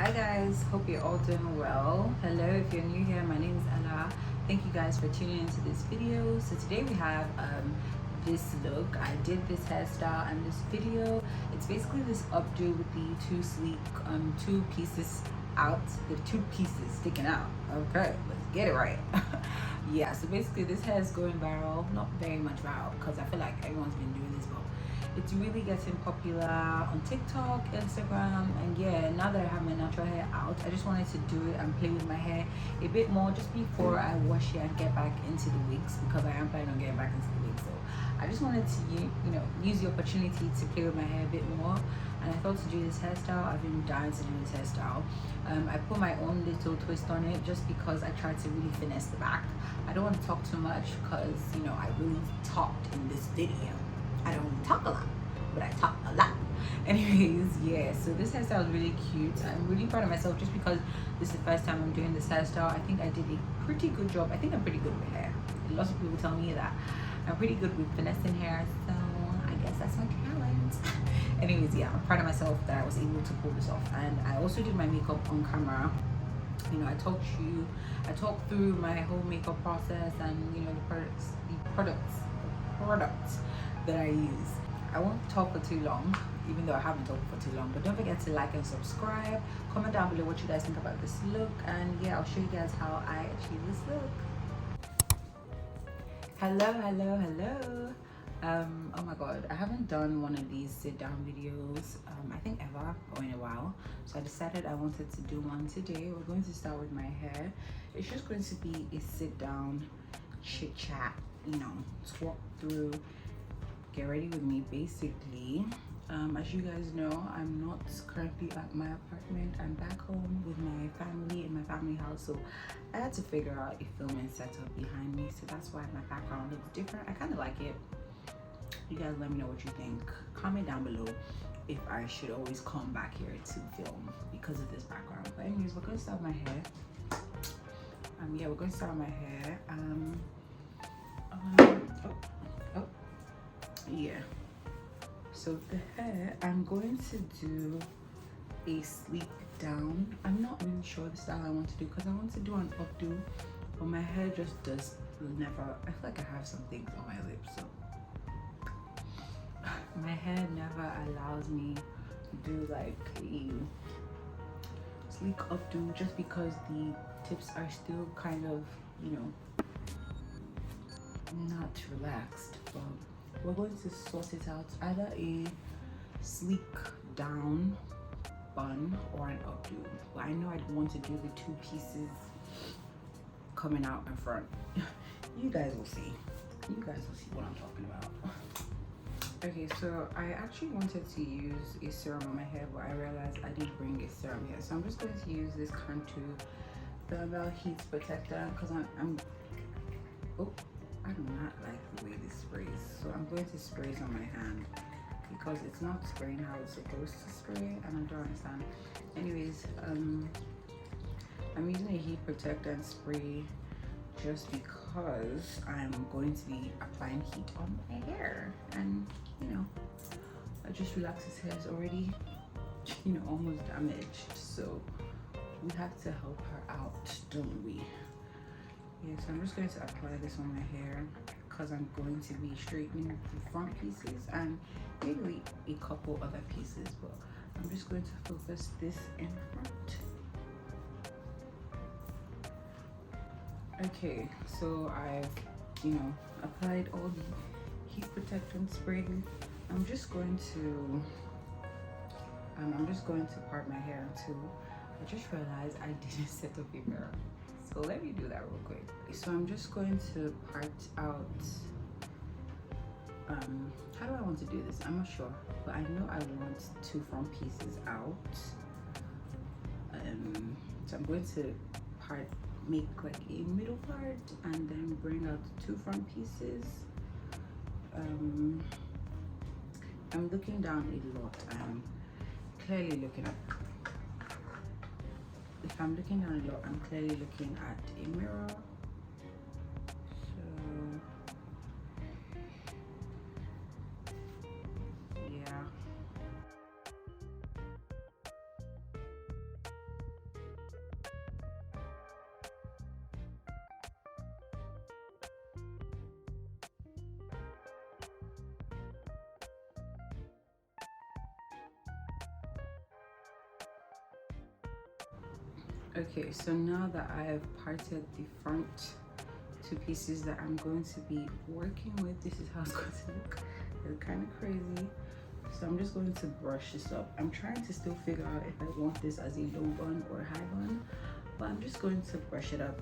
Hi guys, hope you're all doing well. Hello, if you're new here, my name is Ella. Thank you guys for tuning into this video. So today we have this look. I did this hairstyle and this video. It's basically this updo with the two sleek two pieces out, the two pieces sticking out. Okay, let's get it right. Yeah, so basically this hair is going viral, not very much viral because I feel like everyone's been doing this, but it's really getting popular on TikTok, Instagram, and yeah, now that I have my natural hair out, I just wanted to do it and play with my hair a bit more just before I wash it and get back into the wigs, because I am planning on getting back into the wigs. So I just wanted to use the opportunity to play with my hair a bit more, and I thought to do this hairstyle. I've been dying to do this hairstyle. I put my own little twist on it just because I tried to really finesse the back. I don't want to talk too much because I really talked in this video. I don't really talk a lot, but I talk a lot. Anyways, yeah, so this hairstyle is really cute. I'm really proud of myself just because this is the first time I'm doing this hairstyle. I think I did a pretty good job. I think I'm pretty good with hair. Lots of people tell me that I'm pretty good with finessing hair, so I guess that's my talent. Anyways, yeah, I'm proud of myself that I was able to pull this off. And I also did my makeup on camera. I talked through my whole makeup process and the products that I use. I won't talk for too long, even though I haven't talked for too long, but don't forget to like and subscribe. Comment down below what you guys think about this look, and yeah, I'll show you guys how I achieve this look. Hello. Oh my god, I haven't done one of these sit down videos I think ever, or in a while, so I decided I wanted to do one today. We're going to start with my hair. It's just going to be a sit down chit chat, talk through, get ready with me basically. As you guys know, I'm not currently at my apartment. I'm back home with my family in my family house, so I had to figure out a filming setup behind me, so that's why my background looks different. I kind of like it. You guys let me know what you think. Comment down below if I should always come back here to film because of this background. But anyways, we're going to start my hair. Yeah, we're going to start my hair. Yeah, so the hair, I'm going to do a sleek down. I'm not really sure the style I want to do because I want to do an updo, but my hair just does never, I feel like I have some things on my lips, so my hair never allows me to do like a sleek updo just because the tips are still kind of not relaxed. But we're going to sort it out, either a sleek down bun or an updo. But I know I want to do the two pieces coming out in front. You guys will see what I'm talking about. Okay, so I actually wanted to use a serum on my hair, but I realized I didn't bring a serum here, so I'm just going to use this Cantu Thermal heat protectant because I do not like the way this sprays, so I'm going to spray it on my hand because it's not spraying how it's supposed to spray, and I don't understand. Anyways, I'm using a heat protectant spray just because I'm going to be applying heat on my hair, and I just realized his hair is already almost damaged, so we have to help her out, don't we? Yeah, so I'm just going to apply this on my hair because I'm going to be straightening the front pieces and maybe a couple other pieces, but I'm just going to focus this in front. Okay, so I've applied all the heat protectant spray. I'm just going to part my hair too. I just realized I didn't set up a mirror, so let me do that real quick. So I'm just going to part out, how do I want to do this? I'm not sure, but I know I want two front pieces out. So I'm going to make like a middle part and then bring out two front pieces. I'm looking down a lot. I'm clearly looking up. If I'm looking down a lot, I'm clearly looking at a mirror. So yeah. Okay, so now that I have parted the front two pieces that I'm going to be working with, this is how it's going to look. It's kind of crazy. So I'm just going to brush this up. I'm trying to still figure out if I want this as a low bun or high bun, but I'm just going to brush it up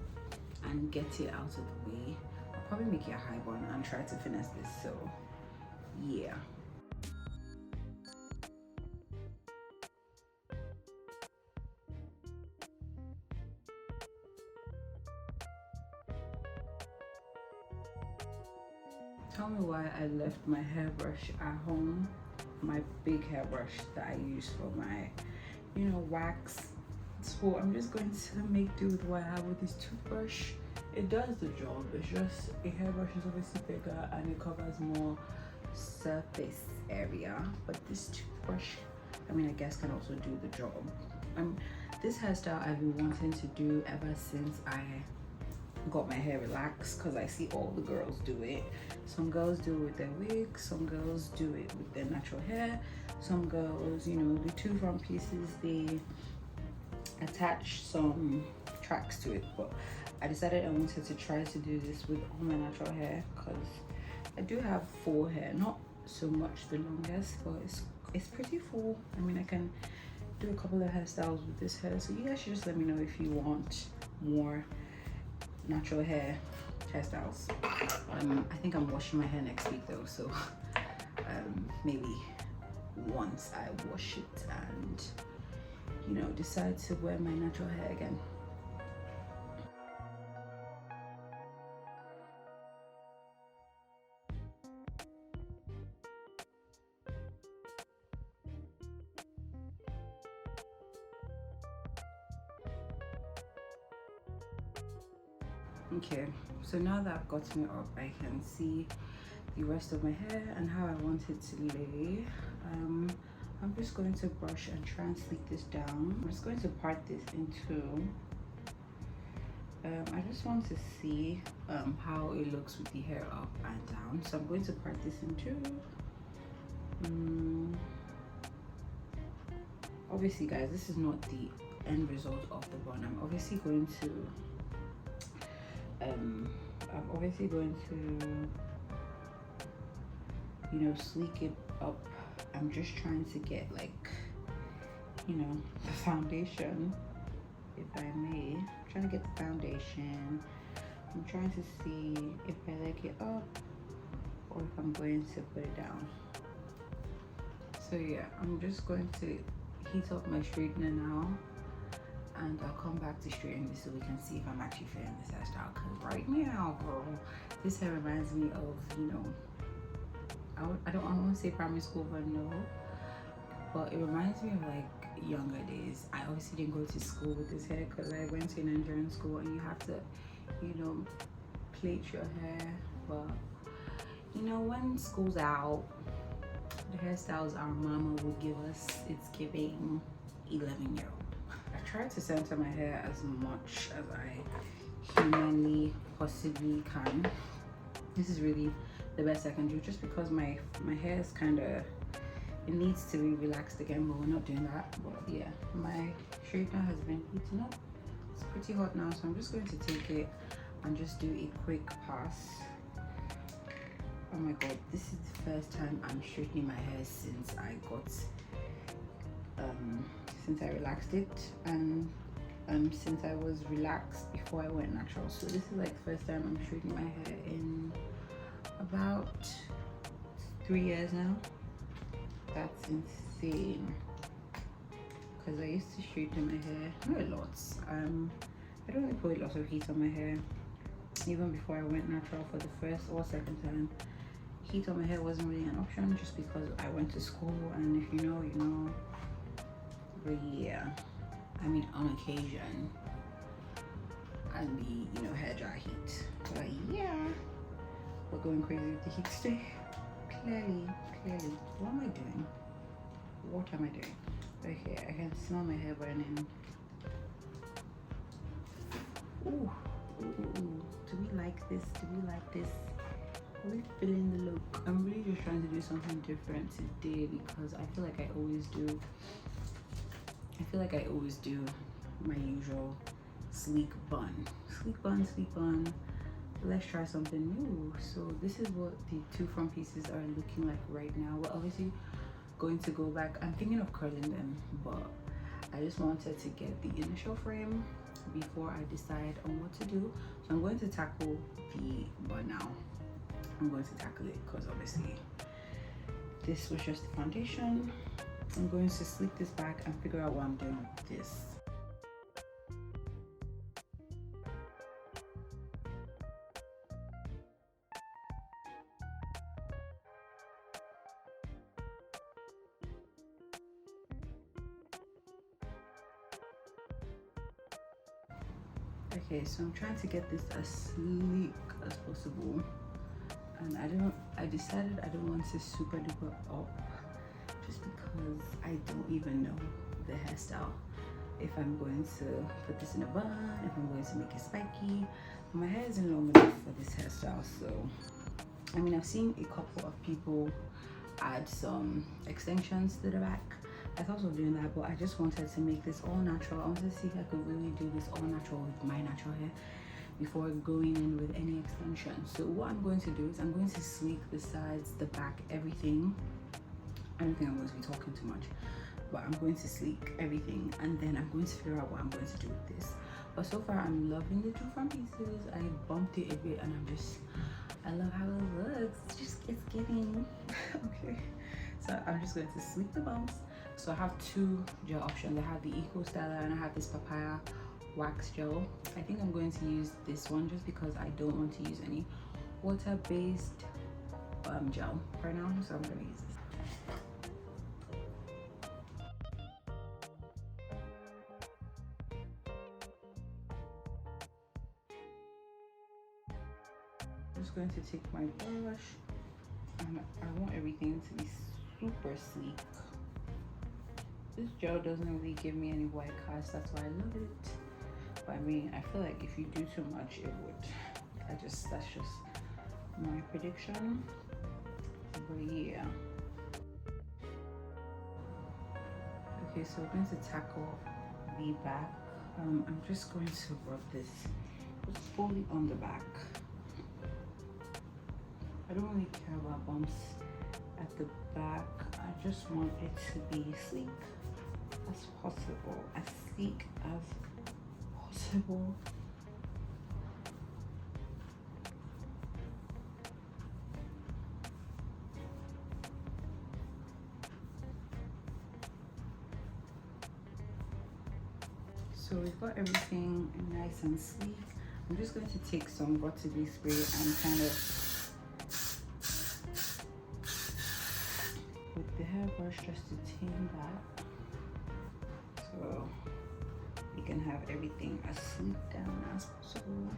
and get it out of the way. I'll probably make it a high bun and try to finesse this, so yeah. Tell me why I left my hairbrush at home, my big hairbrush that I use for my, you know, wax. So I'm just going to make do with what I have with this toothbrush. It does the job, it's just a hairbrush is obviously bigger and it covers more surface area, but this toothbrush, I mean, I guess can also do the job. This hairstyle I've been wanting to do ever since I got my hair relaxed, because I see all the girls do it. Some girls do it with their wigs, some girls do it with their natural hair, some girls, you know, the two front pieces, they attach some tracks to it. But I decided I wanted to try to do this with all my natural hair, because I do have full hair, not so much the longest, but it's pretty full. I mean, I can do a couple of hairstyles with this hair, so you guys should just let me know if you want more natural hair hairstyles. I think I'm washing my hair next week though, so maybe once I wash it and, you know, decide to wear my natural hair again. Okay, so now that I've gotten it up, I can see the rest of my hair and how I want it to lay. I'm just going to brush and try and sleek this down. I'm just going to part this in two. I just want to see how it looks with the hair up and down. So I'm going to part this in two. Obviously, guys, this is not the end result of the bun. I'm obviously going to you know, sleek it up. I'm just trying to get, like, you know, the foundation, if I may. I'm trying to get the foundation. I'm trying to see if I like it up or if I'm going to put it down. So yeah, I'm just going to heat up my straightener now, and I'll come back to straighten this so we can see if I'm actually fitting this hairstyle. Because right now, girl, this hair reminds me of, you know, I don't want to say primary school, but no, but it reminds me of like younger days. I obviously didn't go to school with this hair because I went to Nigerian school and you have to, you know, plait your hair. But you know, when school's out, the hairstyles our mama will give us, it's giving 11-year-old. I tried to center my hair as much as I humanly possibly can. This is really the best I can do, just because my hair is kind of, it needs to be relaxed again, but we're not doing that. But yeah, my straightener has been heating up. It's pretty hot now, so I'm just going to take it and just do a quick pass. Oh my god, this is the first time I'm straightening my hair since I got since I relaxed it, and since I was relaxed before I went natural. So this is like the first time I'm straightening my hair in about 3 years now. That's insane, because I used to straighten my hair, not a lot. I don't really put a lot of heat on my hair. Even before I went natural for the first or second time, heat on my hair wasn't really an option, just because I went to school, and if you know, you know. But yeah, I mean, on occasion I'd be, you know, hair dry heat. But yeah, we're going crazy with the heat today. Clearly, what am I doing? What am I doing? Okay, I can smell my hair burning. Ooh. Do we like this? Are we feeling the look? I'm really just trying to do something different today, because I feel like I always do. my usual sleek bun. Let's try something new. So this is what the two front pieces are looking like right now. We're obviously going to go back. I'm thinking of curling them, but I just wanted to get the initial frame before I decide on what to do. So I'm going to tackle the bun now. I'm going to tackle it because obviously this was just the foundation. I'm going to sleek this back and figure out what I'm doing with this. Okay, so I'm trying to get this as sleek as possible, and I decided I don't want to super duper up, just because I don't even know the hairstyle. If I'm going to put this in a bun, if I'm going to make it spiky. My hair isn't long enough for this hairstyle, so I mean, I've seen a couple of people add some extensions to the back. I thought of doing that, but I just wanted to make this all natural. I wanted to see if I could really do this all natural with my natural hair before going in with any extensions. So what I'm going to do is I'm going to sleek the sides, the back, everything. I don't think I'm going to be talking too much, but I'm going to sleek everything, and then I'm going to figure out what I'm going to do with this. But so far I'm loving the two front pieces. I bumped it a bit and I love how it looks. It's giving. Okay, so I'm just going to sleek the bumps. So I have two gel options. I have the Eco Styler and I have this Papaya wax gel. I think I'm going to use this one just because I don't want to use any water-based gel right now, so I'm going to use this. I'm just going to take my brush, and I want everything to be super sleek. This gel doesn't really give me any white cast, that's why I love it. But I mean, I feel like if you do too much, it would. That's just my prediction. But yeah. Okay, so we're going to tackle the back. I'm just going to rub this fully on the back. I don't really care about bumps at the back. I just want it to be sleek as possible, as sleek as possible. So we've got everything nice and sleek. I'm just going to take some got2b spray and kind of with the hairbrush just to tame that, so we can have everything as sleek down as possible.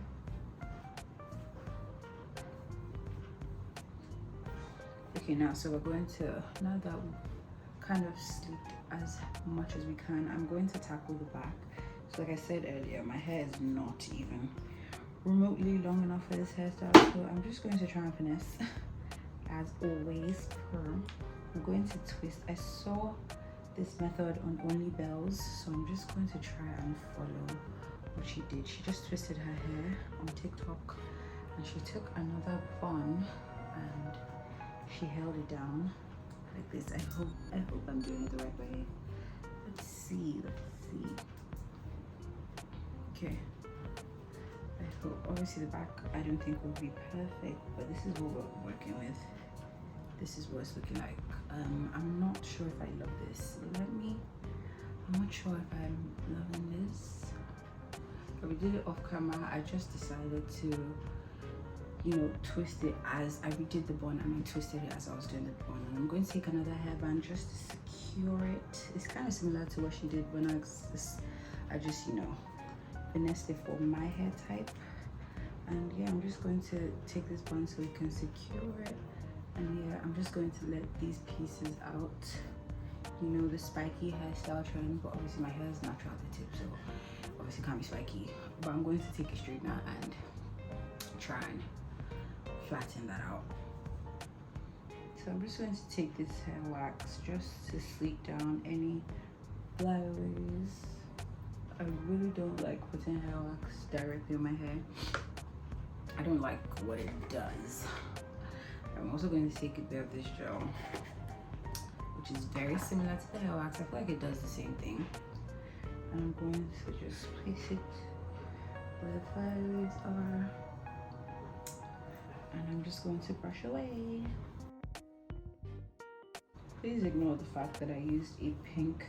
Okay, now so we're going to, now that we've kind of sleeked as much as we can, I'm going to tackle the back. So like I said earlier, my hair is not even remotely long enough for this hairstyle, so I'm just going to try and finesse as always. I'm going to twist. I saw this method on Only Bells, so I'm just going to try and follow what she did. She just twisted her hair on TikTok, and she took another bun and she held it down like this. I hope I'm doing it the right way. Let's see. Okay. I hope. Obviously the back I don't think will be perfect, but this is what we're working with. This is what it's looking like. I'm not sure if I love this. I'm not sure if I'm loving this. But we did it off camera. I just decided to, you know, twist it as I redid the bun. I mean, twisted it as I was doing the bun. And I'm going to take another hairband just to secure it. It's kind of similar to what she did when I just, you know, finessed it for my hair type. And yeah, I'm just going to take this bun so we can secure it. And yeah, I'm just going to let these pieces out. You know, the spiky hairstyle trend, but obviously my hair is natural at the tip, so obviously it can't be spiky. But I'm going to take a straightener and try and flatten that out. So I'm just going to take this hair wax just to sleek down any flyaways. I really don't like putting hair wax directly on my hair. I don't like what it does. I'm also going to take a bit of this gel, which is very similar to the hair wax. I feel like it does the same thing. And I'm going to just place it where the flyaways are. And I'm just going to brush away. Please ignore the fact that I used a pink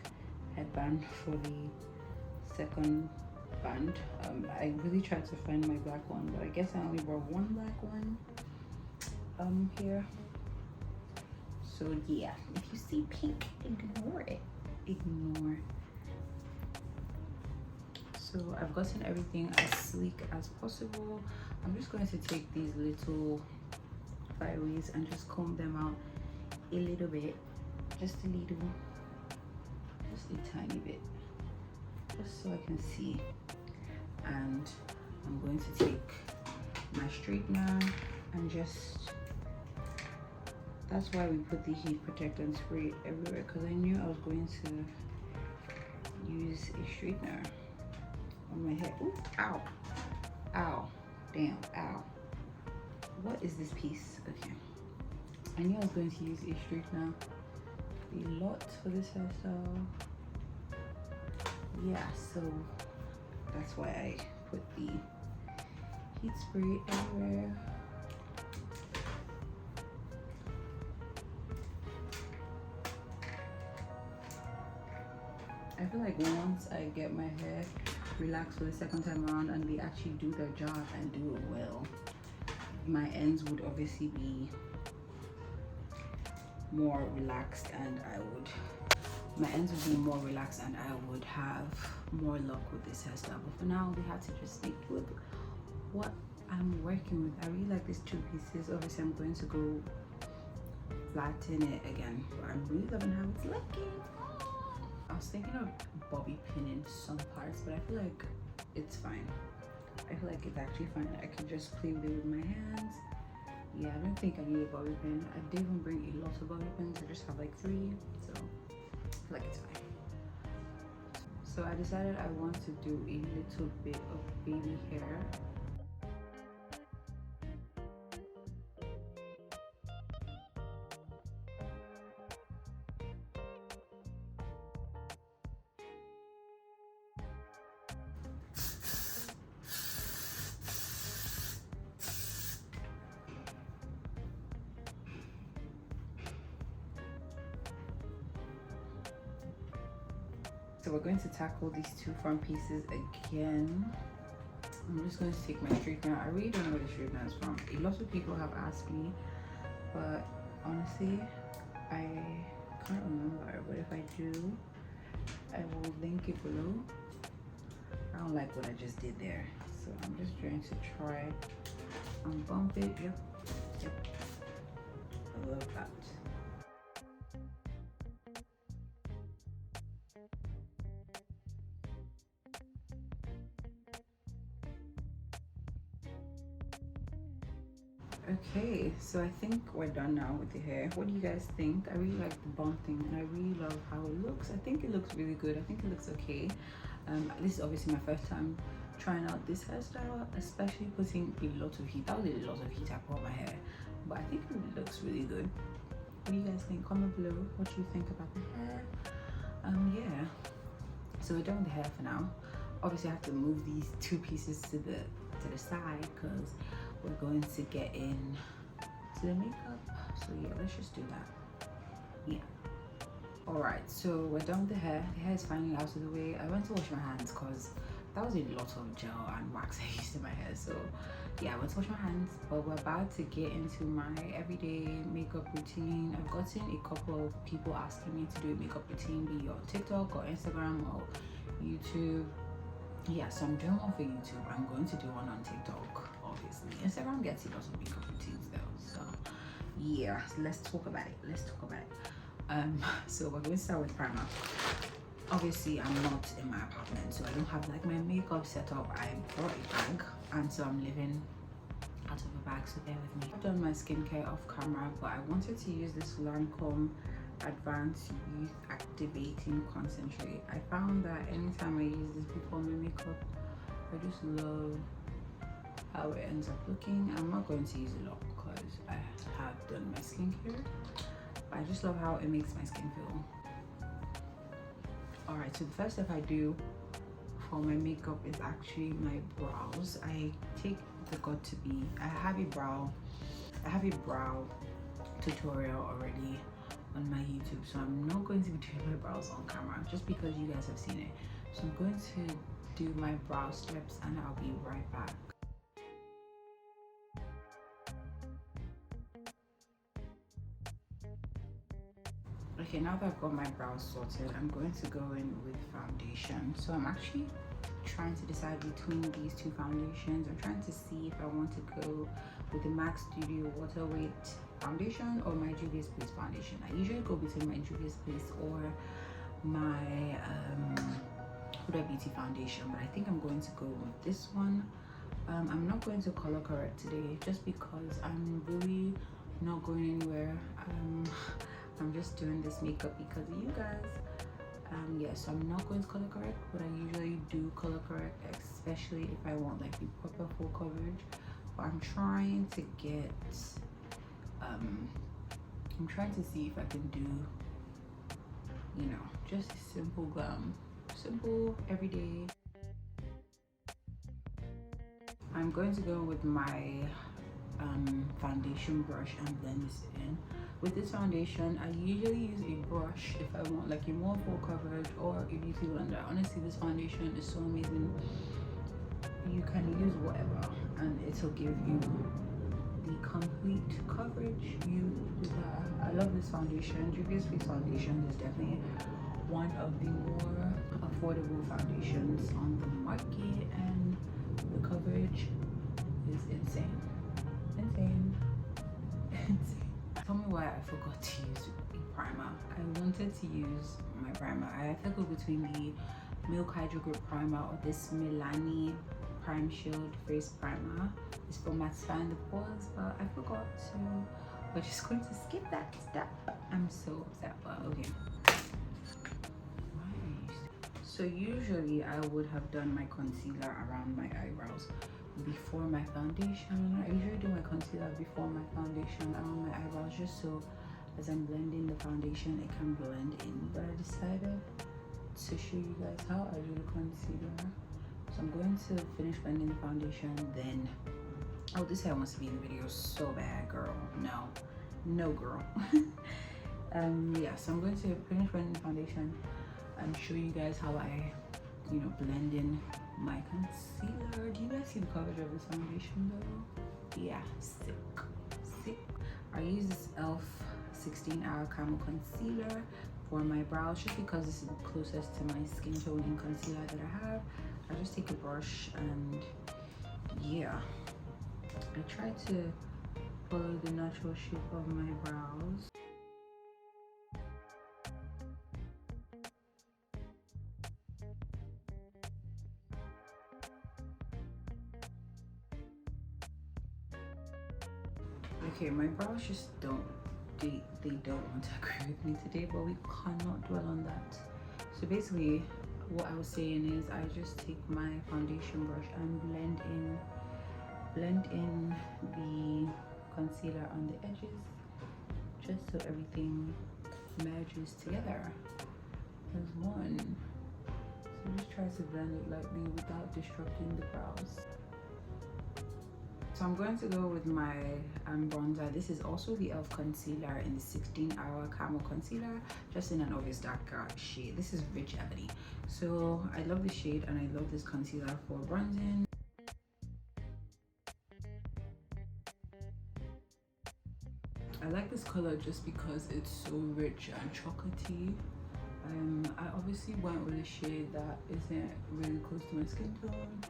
headband for the second band. I really tried to find my black one, but I guess I only brought one black one here. So yeah, if you see pink, ignore it. Ignore. So I've gotten everything as sleek as possible. I'm just going to take these little flyaways and just comb them out a little bit, just a little, just a tiny bit, just so I can see. And I'm going to take my straightener and just, that's why we put the heat protectant spray everywhere, because I knew I was going to use a straightener on my hair. Ooh, ow, ow, damn, ow. What is this piece? Okay, I knew I was going to use a straightener a lot for this hairstyle. Yeah, so that's why I put the heat spray everywhere. I feel like once I get my hair relaxed for the second time around and they actually do their job and do it well, my ends would obviously be more relaxed, and my ends would be more relaxed and I would have more luck with this hairstyle. But for now, we have to just stick with what I'm working with. I really like these two pieces. Obviously, I'm going to go flatten it again, but I'm really loving how it's looking. I was thinking of bobby pinning some parts, but I feel like it's fine. I feel like it's actually fine. I can just play with it with my hands. Yeah, I don't think I need a bobby pin. I didn't even bring a lot of bobby pins. I just have like 3, so I feel like it's fine. So I decided I want to do a little bit of baby hair. So we're going to tackle these two front pieces again. I'm just going to take my straightener. I really don't know where the straightener is from. A lot of people have asked me, but honestly, I can't remember. But if I do, I will link it below. I don't like what I just did there, so I'm just trying to try and bump it. Yep, yep. I love that. Okay, so I think we're done now with the hair. What do you guys think? I really like the bumping and I really love how it looks. I think it looks really good. I think it looks okay. This is obviously my first time trying out this hairstyle, especially putting a lot of heat. That was a lot of heat I put on my hair, but I think it looks really good. What do you guys think? Comment below what you think about the hair. Yeah, so we're done with the hair for now. Obviously I have to move these two pieces to the side because we're going to get in to the makeup. So yeah, let's just do that. Yeah. All right, so we're done with the hair. The hair is finally out of the way. I went to wash my hands because that was a lot of gel and wax I used in my hair. So yeah, I went to wash my hands, but we're about to get into my everyday makeup routine. I've gotten a couple of people asking me to do a makeup routine, be it on TikTok or Instagram or YouTube. Yeah, so I'm doing one for YouTube. I'm going to do one on TikTok, obviously. Instagram gets a lot of makeup routines though, so yeah, let's talk about it. So we're going to start with primer. Obviously I'm not in my apartment, so I don't have like my makeup set up. I brought a bag, and so I'm living out of a bag, so bear with me. I've done my skincare off camera, but I wanted to use this Lancôme Advanced Youth Activating Concentrate. I found that anytime I use this before my makeup, I just love how it ends up looking. I'm not going to use it a lot because I have done my skincare, but I just love how it makes my skin feel. Alright, so the first step I do for my makeup is actually my brows. I take the got2b. I have a brow tutorial already on my YouTube, so I'm not going to be doing my brows on camera just because you guys have seen it. So I'm going to do my brow steps and I'll be right back. Okay, now that I've got my brows sorted, I'm going to go in with foundation. So I'm actually trying to decide between these two foundations. I'm trying to see if I want to go with the MAC Studio Water Weight foundation or my Juvias Place foundation. I usually go between my Juvias Place or my Huda Beauty foundation, but I think I'm going to go with this one. I'm not going to color correct today just because I'm really not going anywhere. I'm just doing this makeup because of you guys. Yes, so I'm not going to color correct, but I usually do color correct, especially if I want like the proper full coverage. But I'm trying to get I'm trying to see if I can do, you know, just simple glam, simple everyday. I'm going to go with my foundation brush and blend this in. With this foundation, I usually use a brush if I want like a more full coverage or a beauty blender. Honestly, this foundation is so amazing. You can use whatever and it'll give you the complete coverage you desire. I love this foundation. Juvias Place foundation is definitely one of the more affordable foundations on the market, and the coverage is insane. Tell me why I forgot to use a primer. I wanted to use my primer. I have to go between the Milk Hydro Grip primer or this Milani Prime Shield face primer. It's for mattifying the pores, but I forgot to. We're just going to skip that step. I'm so upset, but okay. So usually I would have done my concealer around my eyebrows before my foundation. I usually do my concealer before my foundation around my eyebrows, just so as I'm blending the foundation it can blend in. But I decided to show you guys how I do the concealer. So I'm going to finish blending the foundation, then oh, this hair wants to be in the video so bad, girl. No girl. Yeah, so I'm going to finish blending the foundation and show you guys how I, you know, blend in my concealer. Do you guys see the coverage of this foundation though? Yeah, sick. I use this e.l.f. 16-hour camo concealer for my brows just because this is the closest to my skin toning concealer that I have. I just take a brush and yeah, I try to follow the natural shape of my brows. Okay, my brows just don't want to agree with me today, but we cannot dwell on that. So basically what I was saying is I just take my foundation brush and blend in the concealer on the edges just so everything merges together as one. So just try to blend it lightly without disrupting the brows. So I'm going to go with my bronzer. This is also the e.l.f. concealer in the 16-hour camo concealer, just in an obvious darker shade. This is Rich Ebony. So I love this shade and I love this concealer for bronzing. I like this color just because it's so rich and chocolatey. I obviously went with a shade that isn't really close to my skin tone.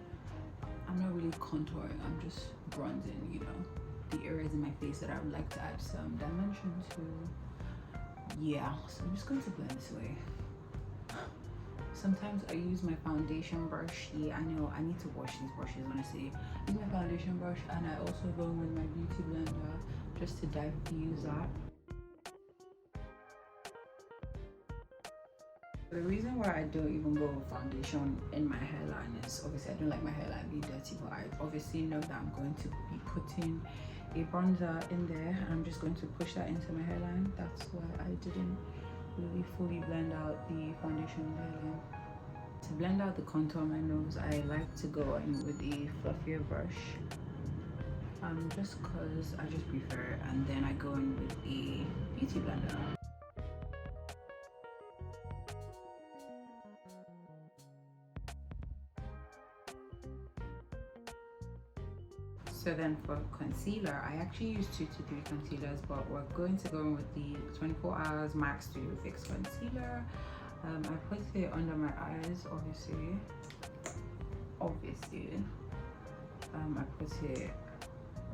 I'm not really contouring, I'm just bronzing, you know, the areas in my face that I would like to add some dimension to. Yeah, so I'm just going to blend this away. Sometimes I use my foundation brush. Yeah, I know, I need to wash these brushes, honestly. I use my foundation brush and I also go with my beauty blender just to diffuse that. The reason why I don't even go with foundation in my hairline is obviously I don't like my hairline being dirty, but I obviously know that I'm going to be putting a bronzer in there. I'm just going to push that into my hairline. That's why I didn't really fully blend out the foundation in the hairline. To blend out the contour on my nose, I like to go in with a fluffier brush. Just because I just prefer, and then I go in with a beauty blender. So then for concealer, I actually use 2 to 3 concealers, but we're going to go in with the 24 hours max Studio Fix concealer. I put it under my eyes, obviously. I put it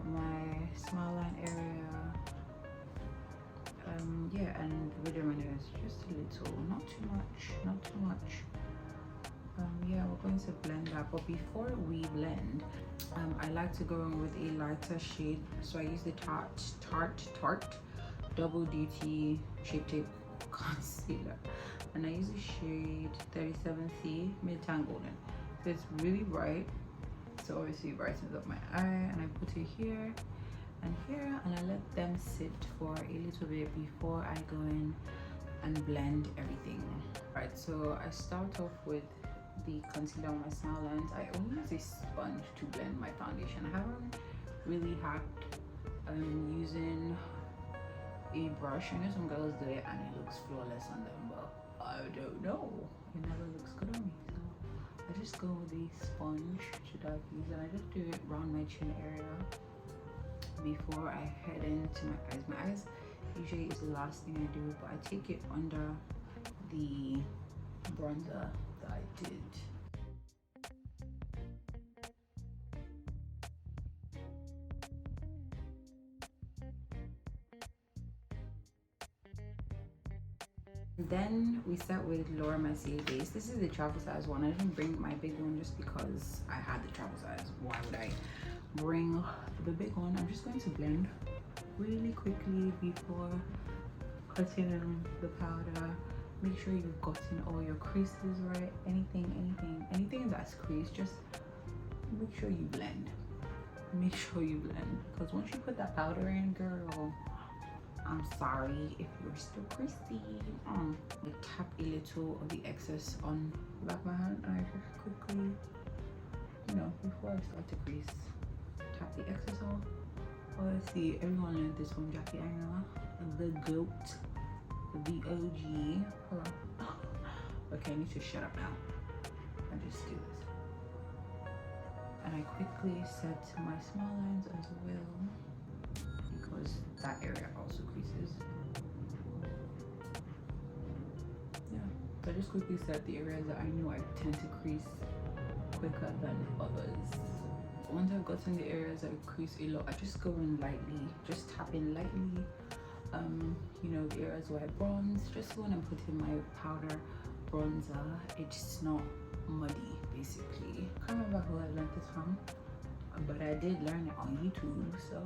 on my smile line area. Yeah, and within my nose, just a little, not too much. Yeah, we're going to blend that, but before we blend, I like to go in with a lighter shade. So I use the Tarte Double Duty Shape Tape Concealer, and I use the shade 37C Mid-Tan Golden. So it's really bright, so obviously it brightens up my eye, and I put it here and here, and I let them sit for a little bit before I go in and blend everything. Right, so I start off with the concealer on my smile lines. I only use a sponge to blend my foundation. I haven't really had using a brush. I know some girls do it and it looks flawless on them, but I don't know, it never looks good on me. So I just go with a sponge to diffuse, and I just do it around my chin area before I head into my eyes. My eyes usually is the last thing I do, but I take it under the bronzer that I did. Then we start with M.A.C base. This is the travel size one. I didn't bring my big one just because I had the travel size. Why would I bring the big one? I'm just going to blend really quickly before putting in the powder. Make sure you've gotten all your creases right. Anything that's creased, just make sure you blend. Because once you put that powder in, girl, I'm sorry if you're still creasy. I tap a little of the excess on the back of my hand, and I just quickly, before I start to crease, tap the excess off. Obviously, everyone learned this from Jackie Aina, the GOAT, the OG. Okay, I need to shut up now and just do this. And I quickly set my small lines as well, because that area also creases. Yeah, so I just quickly set the areas that I know I tend to crease quicker than others. Once I've gotten the areas that crease a lot, I just go in lightly, just tap in lightly. The areas where I bronze, just when I'm putting my powder bronzer, it's not muddy, basically. I can't remember who I learned this from, but I did learn it on YouTube, so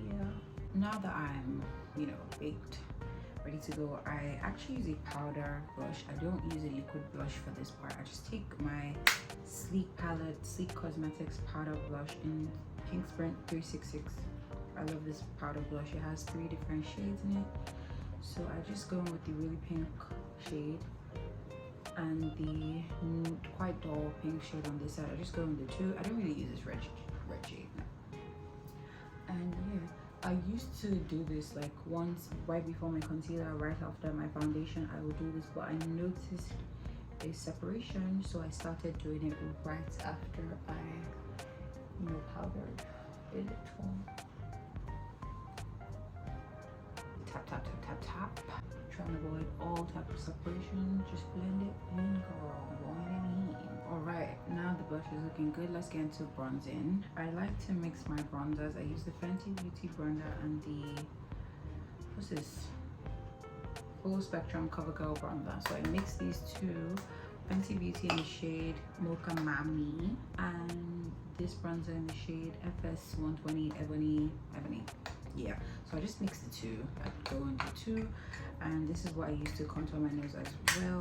yeah. Now that I'm, baked, ready to go, I actually use a powder brush. I don't use a liquid blush for this part. I just take my Sleek palette, Sleek Cosmetics powder blush in Pink Sprint 366. I love this powder blush. It has 3 different shades in it. So I just go in with the really pink shade and the quite dull pink shade on this side. I just go in with the 2. I don't really use this red shade. No. And yeah, I used to do this like once right before my concealer, right after my foundation. I would do this, but I noticed a separation, so I started doing it right after I powdered a little. Tap. Trying to avoid all type of separation. Just blend it in, girl. Alright, now the blush is looking good. Let's get into bronzing. I like to mix my bronzers. I use the Fenty Beauty Bronzer and the, what's this? Full Spectrum CoverGirl Bronzer. So I mix these 2. Fenty Beauty in the shade MOCHA MAMI, and this bronzer in the shade FS120 Ebony. Yeah, so I just mix the two. I go into two, and this is what I use to contour my nose as well.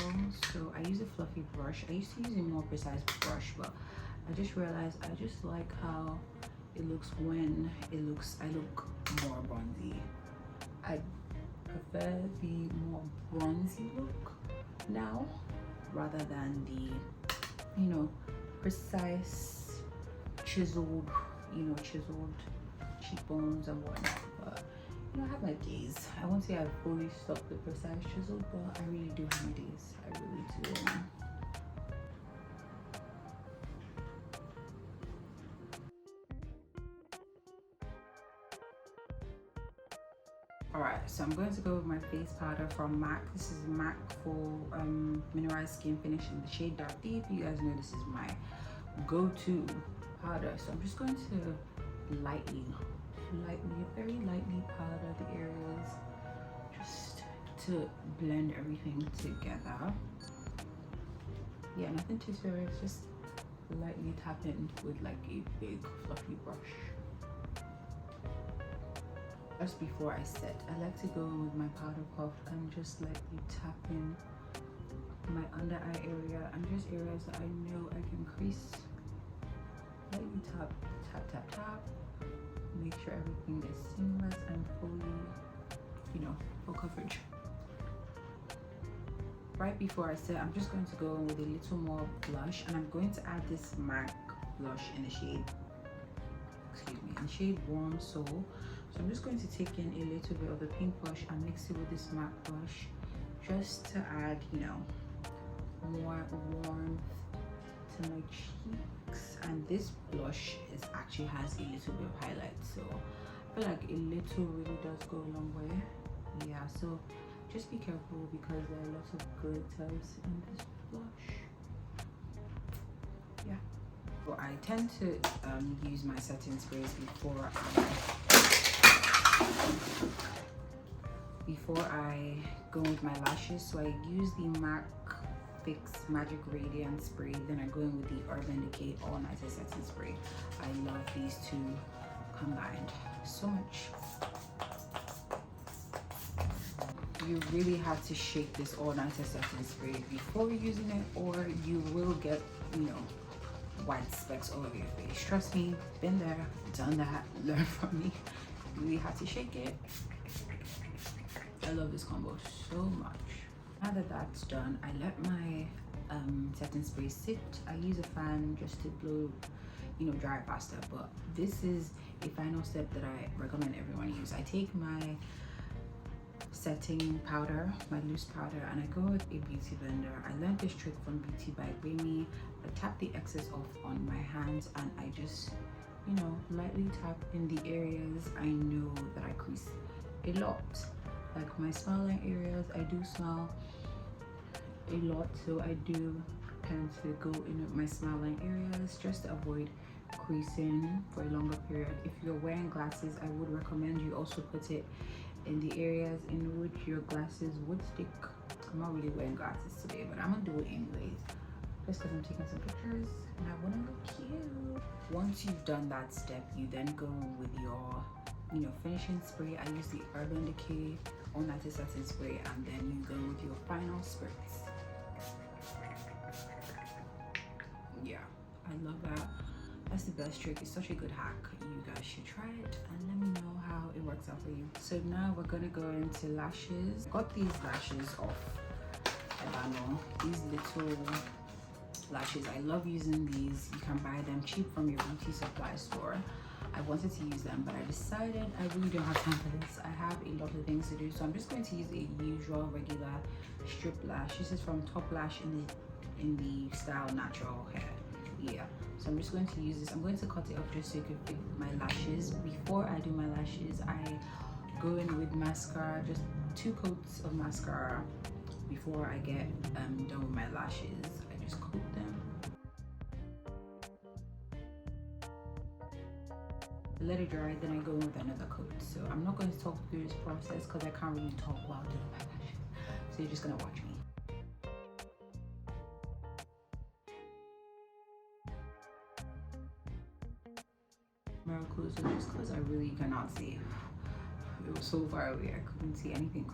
So I use a fluffy brush. I used to use a more precise brush, but I just realized I just like how it looks when I look more bronzy. I prefer the more bronzy look now rather than the, you know, precise chiseled cheekbones and whatnot. But you know, I have my days. I won't say I've fully stopped the precise chiseled, but I really do have my days. I really do. Alright, so I'm going to go with my face powder from MAC. This is MAC for mineralized skin finish in the shade Dark Deep. You guys know this is my go-to powder. So I'm just going to very lightly powder the areas just to blend everything together. Yeah, nothing too serious, just lightly tap in with like a big fluffy brush. Just before I set, I like to go in with my powder puff and just lightly tap in my under eye area and just areas that I know I can crease. Lightly tap, tap, tap, tap. Make sure everything is seamless and fully, you know, full coverage. Right before I set, I'm just going to go in with a little more blush, and I'm going to add this MAC blush in the shade, in the shade Warm Soul. So I'm just going to take in a little bit of the pink blush and mix it with this MAC blush, just to add, you know, more warmth to my cheeks. And this blush actually has a little bit of highlight, so I feel like a little really does go a long way. Yeah, so just be careful because there are lots of glitters in this blush. Yeah. So I tend to use my setting sprays before I go with my lashes. So I use the MAC Fix Magic Radiance spray, then I go in with the Urban Decay All Nighter Setting Spray. I love these two combined so much. You really have to shake this All Nighter Setting Spray before using it, or you will get, you know, white specks all over your face. Trust me, been there, done that, learn from me. You really have to shake it. I love this combo so much. Now that that's done, I let my setting spray sit. I use a fan just to blow, you know, dry faster, but this is a final step that I recommend everyone use. I take my setting powder, my loose powder, and I go with a beauty blender. I learned this trick from Beauty by Grwm. I tap the excess off on my hands and I just, you know, lightly tap in the areas I know that I crease a lot. Like my smile line areas, I do smile a lot, so I do tend to go in with my smile line areas just to avoid creasing for a longer period. If you're wearing glasses, I would recommend you also put it in the areas in which your glasses would stick. I'm not really wearing glasses today, but I'm gonna do it anyways, just because I'm taking some pictures and I want to look cute. Once you've done that step, you then go with your, you know, finishing spray. I use the Urban Decay All Nighter Setting Spray, and then you go with your final spritz. Yeah, I love that. That's the best trick. It's such a good hack. You guys should try it and let me know how it works out for you. So now we're gonna go into lashes. Got these lashes off Ebano. These little lashes, I love using these. You can buy them cheap from your beauty supply store. I wanted to use them, but I decided I really don't have time for this. I have a lot of things to do, so I'm just going to use a usual regular strip lash. This is from Top Lash in the style Natural Hair. Yeah, so I'm just going to use this. I'm going to cut it off just so you can fit my lashes. Before I do my lashes, I go in with mascara, just 2 coats of mascara before I get done with my lashes. I just coat them, let it dry, then I go in with another coat. So I'm not going to talk through this process because I can't really talk while doing my lashes, so you're just gonna watch me. Miracles, just because I really cannot see. it was so far away I couldn't see anything.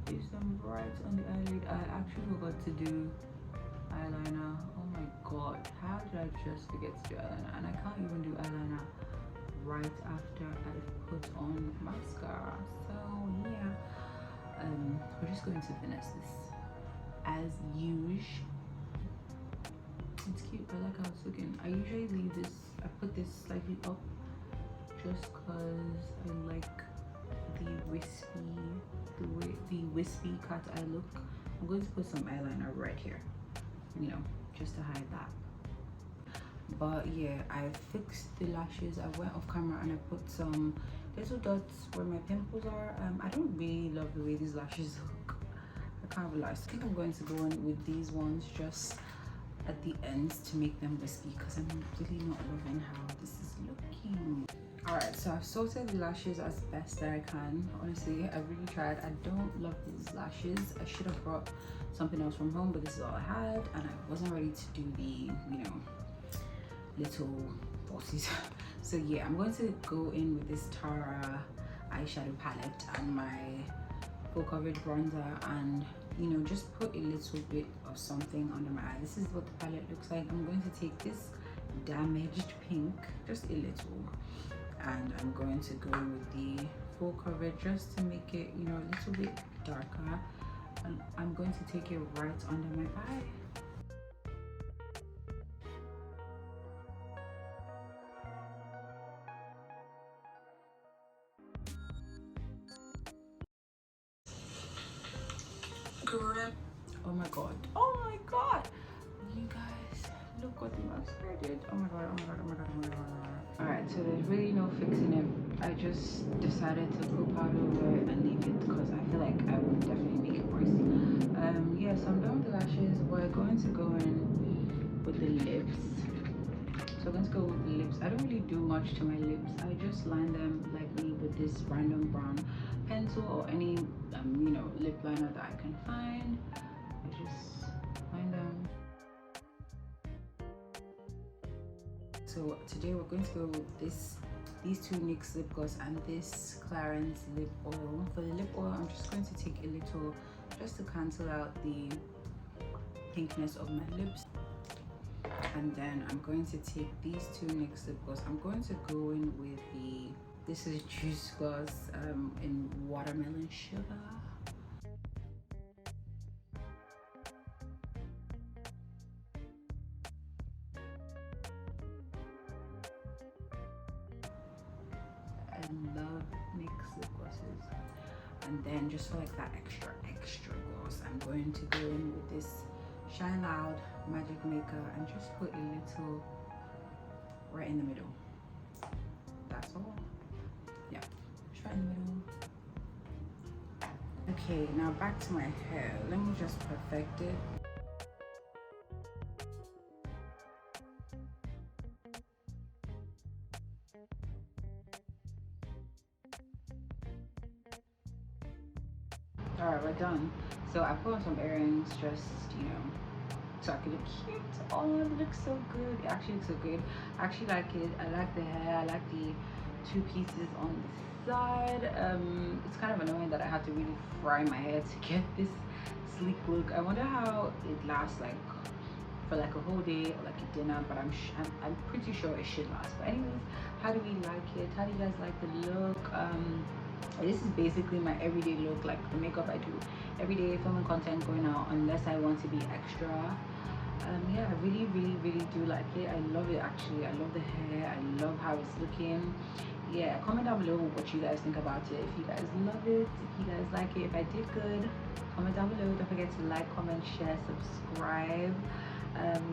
It's right on the eyelid. I actually forgot to do eyeliner. Oh my god, how did I just forget to do eyeliner? And I can't even do eyeliner right after I put on mascara. So yeah, we're just going to finesse this as usual. It's cute. I like how it's looking. I usually leave this, I put this slightly up just because I like the wispy cat eye look. I'm going to put some eyeliner right here, you know, just to hide that. But yeah, I fixed the lashes. I went off camera and I put some little dots where my pimples are. I don't really love the way these lashes look. I can't realize. I think I'm going to go in with these ones just at the ends to make them wispy because I'm really not loving how this is looking. Alright, so I've sorted the lashes as best that I can. Honestly, I really tried. I don't love these lashes. I should have brought something else from home, but this is all I had, and I wasn't ready to do the, you know, little bosses. So yeah, I'm going to go in with this Tarte eyeshadow palette and my full coverage bronzer, and you know, just put a little bit of something under my eye. This is what the palette looks like. I'm going to take this damaged pink, just a little, and I'm going to go with the full coverage just to make it, you know, a little bit darker, and I'm going to take it right under my eye. Grwm. Oh my god, oh my god, you guys, look what the mascara did. Oh my god, oh my god, oh my god, oh my god, oh my god. All right, so there's really no fixing it. I just decided to put powder over it and leave it because I feel like I will definitely make it worse. Yeah, so I'm done with the lashes. We're going to go in with the lips. So I'm going to go with the lips. I don't really do much to my lips. I just line them lightly with this random brown pencil or any you know, lip liner that I can find. I just line them. So today we're going to go with these two NYX lip gloss and this Clarins lip oil. For the lip oil, I'm just going to take a little just to cancel out the pinkness of my lips. And then I'm going to take these two NYX lip gloss. I'm going to go in with this is Juice Gloss in Watermelon Sugar. I love NYX lip glosses. And then just for like that extra gloss, I'm going to go in with this Shine Loud Magic Maker and just put a little right in the middle. That's all. Yeah, just right in the middle. Okay, now back to my hair. Let me just perfect it. All right, we're done. So I put on some earrings just, you know, so I could look cute. Oh, it looks so good. It actually looks so good. I actually like it. I like the hair. I like the two pieces on the side. It's kind of annoying that I have to really fry my hair to get this sleek look. I wonder how it lasts, like for like a whole day or like a dinner, but I'm pretty sure it should last. But anyways, how do we like it? How do you guys like the look? This is basically my everyday look, like the makeup I do every day, filming content, going out, unless I want to be extra. Yeah, I really do like it. I love it actually. I love the hair. I love how it's looking. Yeah, comment down below what you guys think about it. If you guys love it, if you guys like it, if I did good, comment down below. Don't forget to like, comment, share, subscribe.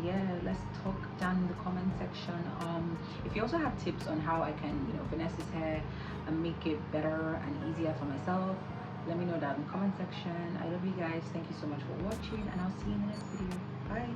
Yeah, let's talk down in the comment section. If you also have tips on how I can, you know, finesse this hair and make it better and easier for myself, let me know down in the comment section. I love you guys. Thank you so much for watching, and I'll see you in the next video. Bye.